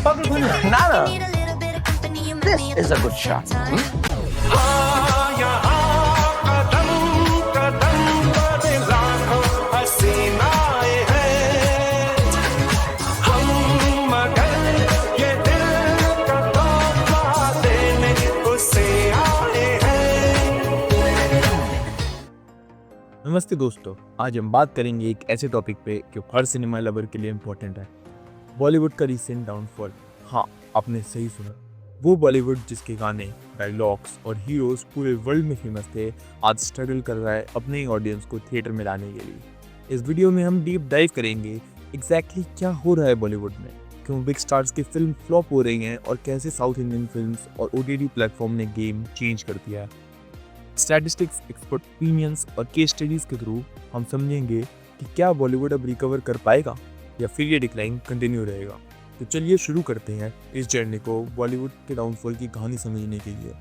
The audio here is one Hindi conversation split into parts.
पागल बन रहा है? Nana, this is a good shot. नमस्ते दोस्तों, आज हम बात करेंगे एक ऐसे टॉपिक पे जो हर सिनेमा लवर के लिए इम्पोर्टेंट है, बॉलीवुड का रिसेंट डाउनफॉल। हाँ, आपने सही सुना। वो बॉलीवुड जिसके गाने, डायलॉग्स और हीरोज पूरे वर्ल्ड में फेमस थे, आज स्ट्रगल कर रहा है अपने ऑडियंस को थिएटर में लाने के लिए। इस वीडियो में हम डीप डाइव करेंगे एग्जैक्टली क्या हो रहा है बॉलीवुड में, क्यों बिग स्टार्स की फिल्म फ्लॉप हो रही हैं और कैसे साउथ इंडियन फिल्म्स और OTT प्लेटफॉर्म ने गेम चेंज कर दिया है। स्टैटिस्टिक्स, एक्सपर्ट ओपिनियंस और केस स्टडीज के थ्रू हम समझेंगे कि क्या बॉलीवुड अब रिकवर कर पाएगा या फिर ये डिक्लाइन कंटिन्यू रहेगा। तो चलिए शुरू करते हैं इस जर्नी को बॉलीवुड के डाउनफॉल की कहानी समझने के लिए।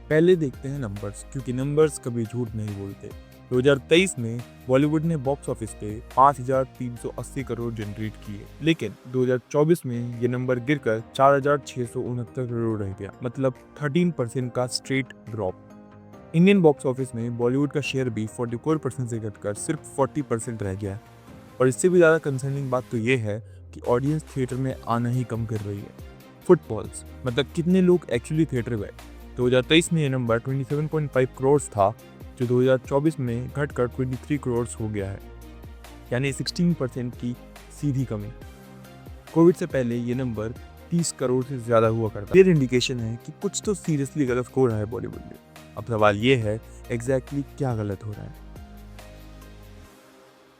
पहले देखते हैं नंबर्स, क्योंकि नंबर्स कभी झूठ नहीं बोलते। 2023 में बॉलीवुड ने बॉक्स ऑफिस पे 5,380 करोड़ जनरेट किए, लेकिन 2024 में ये नंबर गिरकर 4,669 करोड़ रह गया, मतलब 13% का straight drop. Indian box office में बॉलीवुड का शेयर भी 44% से घटकर सिर्फ 40% रह गया। और इससे भी ज़्यादा कंसर्निंग बात तो ये है कि ऑडियंस थिएटर में आना ही कम कर रही है। फुटफॉल्स, मतलब कितने लोग एक्चुअली थिएटर गए। 2023 में ये नंबर 27.5 करोड़ था, जो 2024 में घटकर 23 करोड़ हो गया है, यानी 16% की सीधी कमी। कोविड से पहले ये नंबर 30 करोड़ से ज़्यादा हुआ करता। क्लियर इंडिकेशन है कि कुछ तो सीरियसली गलत हो रहा है बॉलीवुड में। अब सवाल ये है, एग्जैक्टली क्या गलत हो रहा है।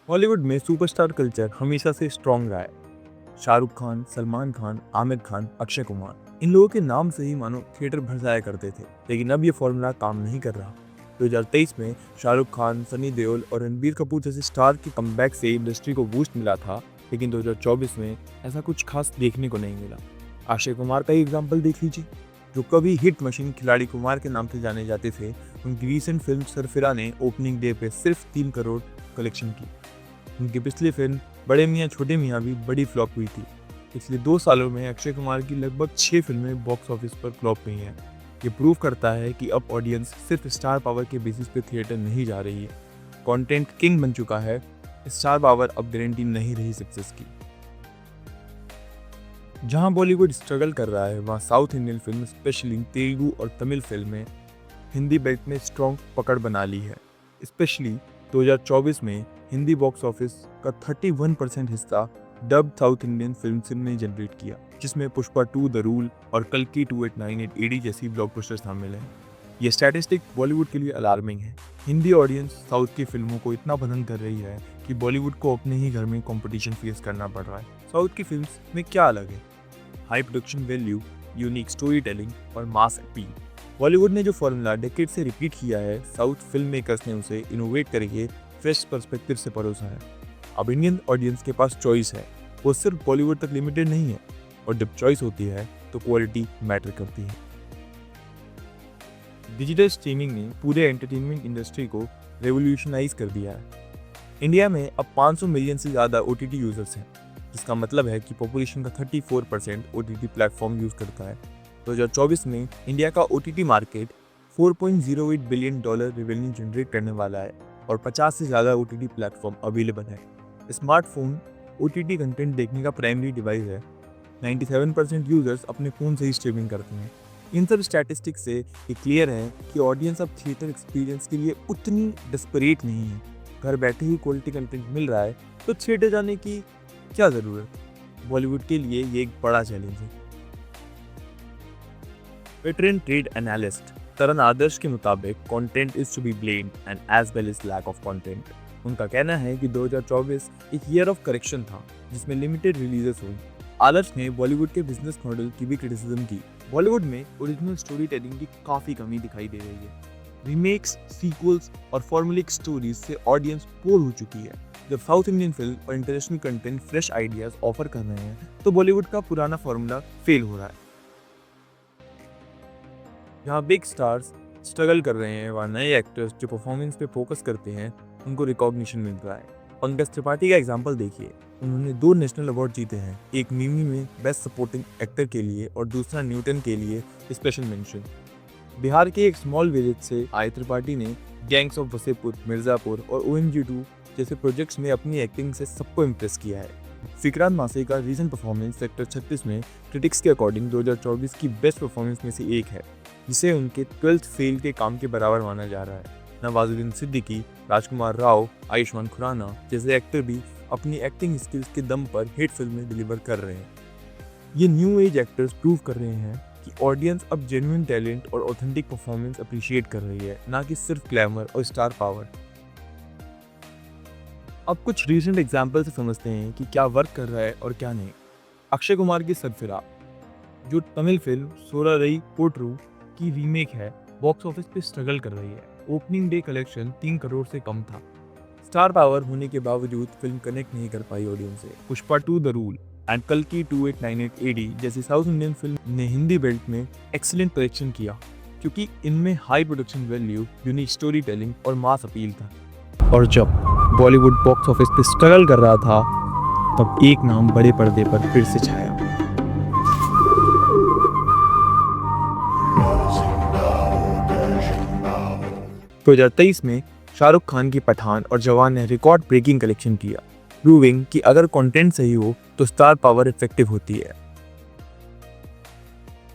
बॉलीवुड में सुपरस्टार कल्चर हमेशा से स्ट्रॉन्ग रहा है। शाहरुख खान, सलमान खान, आमिर खान, अक्षय कुमार, इन लोगों के नाम से ही मानो थिएटर भर जाया करते थे, लेकिन अब ये फॉर्मूला काम नहीं कर रहा। 2023 में शाहरुख खान, सनी देओल और रणबीर कपूर जैसे स्टार के कमबैक से इंडस्ट्री को बूस्ट मिला था, लेकिन 2024 में ऐसा कुछ खास देखने को नहीं मिला। अक्षय कुमार का ही एग्जाम्पल देख लीजिए, जो कभी हिट मशीन खिलाड़ी कुमार के नाम से जाने जाते थे। उनकी रीसेंट फिल्म सरफिरा ने ओपनिंग डे पे सिर्फ 3 करोड़ कलेक्शन की। उनकी पिछली फिल्म बड़े मियाँ छोटे मियाँ भी बड़ी फ्लॉप हुई थी। पिछले 2 सालों में अक्षय कुमार की लगभग 6 फिल्में बॉक्स ऑफिस पर फ्लॉप हुई हैं। ये प्रूव करता है कि अब ऑडियंस सिर्फ स्टार पावर के बेसिस पे थिएटर नहीं जा रही है। कंटेंट किंग बन चुका है, स्टार पावर अब गारंटी नहीं रही सक्सेस की। जहां बॉलीवुड स्ट्रगल कर रहा है, वहां south Indian film, specially Telugu और तमिल फिल्में हिंदी बेल्ट में स्ट्रॉन्ग पकड़ बना ली है। स्पेशली 2024 में हिंदी बॉक्स ऑफिस का 31% हिस्सा डब साउथ इंडियन फिल्म ने जनरेट किया, जिसमें पुष्पा 2, द रूल और कल्कि 2898 AD जैसी ब्लॉकबस्टर शामिल हैं। ये स्टैटिस्टिक बॉलीवुड के लिए अलार्मिंग है। हिंदी ऑडियंस साउथ की फिल्मों को इतना पसंद कर रही है कि बॉलीवुड को अपने ही घर में कंपटीशन फेस करना पड़ रहा है। साउथ की फिल्म्स में क्या अलग है? High production value, unique story telling और मास अपील। बॉलीवुड ने जो फॉर्मूला डेकेड से रिपीट किया है, साउथ फिल्म मेकर्स ने उसे इनोवेट करके फ्रेश पर्सपेक्टिव से परोसा है। अब इंडियन ऑडियंस के पास चॉइस है, वो सिर्फ बॉलीवुड तक लिमिटेड नहीं है, और जब चॉइस होती है तो क्वालिटी मैटर करती है। डिजिटल स्ट्रीमिंग ने पूरे एंटरटेनमेंट इंडस्ट्री को रेवोल्यूशनाइज कर दिया है। इंडिया में अब 500 मिलियन से ज़्यादा OTT यूजर्स हैं, जिसका मतलब है कि पॉपुलेशन का 34% OTT प्लेटफॉर्म यूज करता है। 2024 में इंडिया का OTT market $4.08 billion revenue generate करने वाला है और 50 से ज़्यादा OTT प्लेटफॉर्म अवेलेबल है। स्मार्टफोन OTT कंटेंट देखने का प्राइमरी डिवाइस है। 97% यूजर्स अपने फ़ोन से ही स्ट्रीमिंग करते हैं। इन सब स्टैटिस्टिक्स से ये क्लियर है कि ऑडियंस अब थिएटर एक्सपीरियंस के लिए उतनी डेस्परेट नहीं है। घर बैठे ही क्वालिटी कंटेंट मिल रहा है, तो थिएटर जाने की क्या ज़रूरत। बॉलीवुड के लिए ये एक बड़ा चैलेंज है। Veteran trade analyst Taran Adarsh के मुताबिक content is to be blamed and as well as lack of content. उनका कहना है कि 2024 एक ईयर ऑफ करेक्शन था, जिसमें लिमिटेड रिलीजेस हुई। आदर्श ने बॉलीवुड के बिजनेस मॉडल की भी क्रिटिसिज्म की। बॉलीवुड में ओरिजिनल स्टोरी टेलिंग की काफ़ी कमी दिखाई दे रही है। रीमेक्स, सीक्वल्स और फॉर्मुलिक स्टोरीज से ऑडियंस बोर हो चुकी है। जब साउथ इंडियन फिल्म और international content fresh ideas offer कर रहे हैं, तो बॉलीवुड का पुराना फॉर्मूला फेल हो रहा है। जहाँ बिग स्टार्स स्ट्रगल कर रहे हैं, वहाँ नए एक्टर्स जो परफॉर्मेंस पे फोकस करते हैं, उनको रिकॉग्निशन मिल रहा है। पंकज त्रिपाठी का एग्जाम्पल देखिए, उन्होंने 2 नेशनल अवार्ड जीते हैं, एक मिमी में बेस्ट सपोर्टिंग एक्टर के लिए और दूसरा न्यूटन के लिए स्पेशल मेंशन। बिहार के एक स्मॉल विलेज से आए त्रिपाठी ने गैंग्स ऑफ वसेपुर, मिर्जापुर और OMG2 जैसे प्रोजेक्ट्स में अपनी एक्टिंग से सबको इम्प्रेस किया है। विक्रांत मासे का रीसेंट परफॉर्मेंस सेक्टर 36 में क्रिटिक्स के अकॉर्डिंग 2024 की बेस्ट परफॉर्मेंस में से एक है, जिसे उनके 12th फेल के काम के बराबर माना जा रहा है। नवाजुद्दीन सिद्दीकी, राजकुमार राव, आयुष्मान खुराना जैसे एक्टर भी अपनी एक्टिंग स्किल्स के दम पर हिट फिल्में डिलीवर कर रहे हैं। ये न्यू एज एक्टर्स प्रूव कर रहे हैं कि ऑडियंस अब जेन्युइन टैलेंट और ऑथेंटिक परफॉर्मेंस अप्रिशिएट कर रही है, ना कि सिर्फ ग्लैमर और स्टार पावर। अब कुछ रीसेंट एग्जाम्पल से समझते हैं कि क्या वर्क कर रहा है और क्या नहीं। अक्षय कुमार की सरफिरा, जो तमिल फिल्म सोरारई पोट्रू की रीमेक है, बॉक्स ऑफिस पे स्ट्रगल कर रही है। ओपनिंग डे कलेक्शन 3 करोड़ से कम था। स्टार पावर होने के बावजूद फिल्म कनेक्ट नहीं कर पाई ऑडियंस से। पुष्पा 2 द रूल एंड कल्कि 2898 AD जैसी साउथ इंडियन फिल्म ने हिंदी बेल्ट में एक्सीलेंट कलेक्शन किया, क्योंकि इनमें high production value, unique story telling और मास अपील था। और जब बॉलीवुड बॉक्स ऑफिस पे स्ट्रगल कर रहा था, तब एक नाम बड़े पर्दे पर फिर से छाया। तो 2023 में शाहरुख खान की पठान और जवान ने रिकॉर्ड ब्रेकिंग कलेक्शन किया, प्रूविंग कि अगर कंटेंट सही हो तो स्टार पावर इफेक्टिव होती है।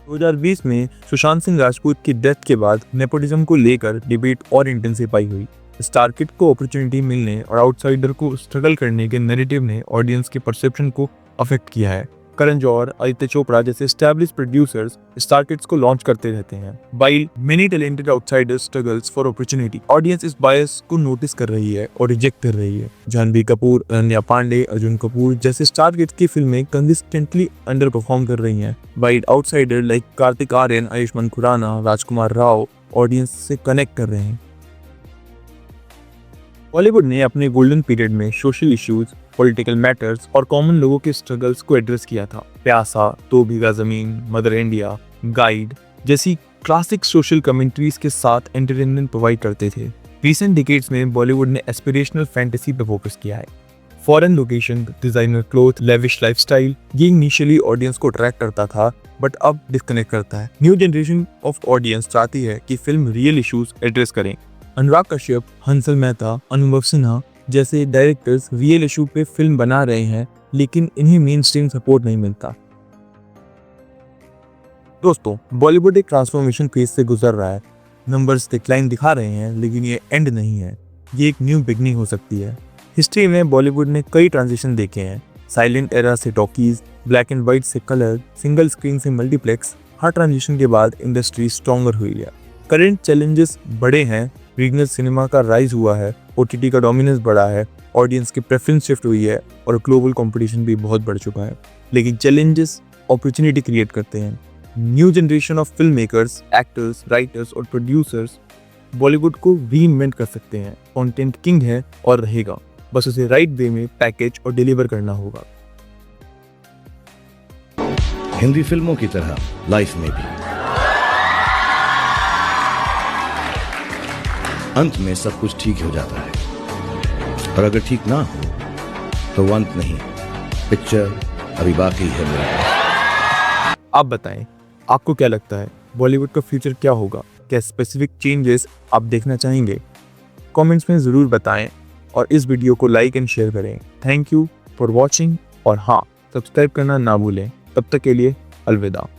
2020 में सुशांत सिंह राजपूत की डेथ के बाद नेपोटिज्म को लेकर डिबेट और इंटेंसिफाई हुई। स्टार किड को अपॉर्चुनिटी मिलने और आउटसाइडर को स्ट्रगल करने के नैरेटिव ने ऑडियंस के परसेप्शन को अफेक्ट किया है। करण जौहर, आदित्य चोपड़ा जैसे एस्टैब्लिश्ड प्रोड्यूसर्स स्टार किड्स को लॉन्च करते रहते हैं। While many talented outsiders struggles for opportunity, audience इस बायस को नोटिस कर रही है और रिजेक्ट कर रही है। जानवी कपूर, अनन्या पांडे, अर्जुन कपूर जैसे स्टार किड्स की फिल्में कंसिस्टेंटली अंडर परफॉर्म कर रही हैं। While outsider like Kartik Aaryan, Ayushmann Khurrana, Rajkummar Rao audience से कनेक्ट कर रहे हैं। बॉलीवुड ने अपने गोल्डन पीरियड में सोशल इश्यूज, पॉलिटिकल मैटर्स और कॉमन लोगों के स्ट्रगल्स को एड्रेस किया था। प्यासा, 2 बीघा जमीन, मदर इंडिया, गाइड जैसी क्लासिक सोशल कमेंट्रीज के साथ एंटरटेनमेंट प्रोवाइड करते थे। रिसेंट डिकेड्स में बॉलीवुड ने एस्पिरेशनल फैंटेसी पे फोकस किया है। Foreign location, designer cloth, lavish lifestyle, ये इनिशियली ऑडियंस को अट्रैक्ट करता था, बट अब डिस्कनेक्ट करता है। न्यू जनरेशन ऑफ ऑडियंस चाहती है कि फिल्म रियल इश्यूज एड्रेस करें। अनुराग कश्यप, हंसल मेहता, अनुभव सिन्हा जैसे डायरेक्टर्स रियल इशू पे फिल्म बना रहे हैं, लेकिन इन्हें मेन स्ट्रीम सपोर्ट नहीं मिलता। दोस्तों, बॉलीवुड एक ट्रांसफॉर्मेशन फेज से गुजर रहा है। नंबर्स डिक्लाइन दिखा रहे हैं, लेकिन ये एंड नहीं है, ये एक न्यू बिगनिंग हो सकती है। हिस्ट्री में बॉलीवुड ने कई ट्रांजिशन देखे हैं, साइलेंट एरा से टॉकीज, ब्लैक एंड व्हाइट से कलर, सिंगल स्क्रीन से मल्टीप्लेक्स। हर ट्रांजिशन के बाद इंडस्ट्री स्ट्रॉन्गर हुई है। करंट चैलेंजेस बड़े हैं, रीजनल सिनेमा का राइज हुआ है, OTT का डोमिनेंस बढ़ा है, ऑडियंस की प्रेफरेंस शिफ्ट हुई है और ग्लोबल कंपटीशन भी बहुत बढ़ चुका है। लेकिन चैलेंजेस अपॉर्चुनिटी क्रिएट करते हैं। New generation of film makers, actors, writers और प्रोड्यूसर्स बॉलीवुड को रीइन्वेंट कर सकते हैं। कंटेंट किंग है और रहेगा, बस उसे राइट वे में पैकेज और डिलीवर करना होगा। हिंदी फिल्मों की तरह लाइफ में भी अंत में सब कुछ ठीक हो जाता है, और अगर ठीक ना हो तो वो अंत नहीं, पिक्चर अभी बाकी है मेरे पास। आप बताएं, आपको क्या लगता है बॉलीवुड का फ्यूचर क्या होगा? क्या स्पेसिफिक चेंजेस आप देखना चाहेंगे? कमेंट्स में ज़रूर बताएं और इस वीडियो को लाइक एंड शेयर करें। थैंक यू फॉर वॉचिंग और हाँ, सब्सक्राइब करना ना भूलें। तब तक के लिए अलविदा।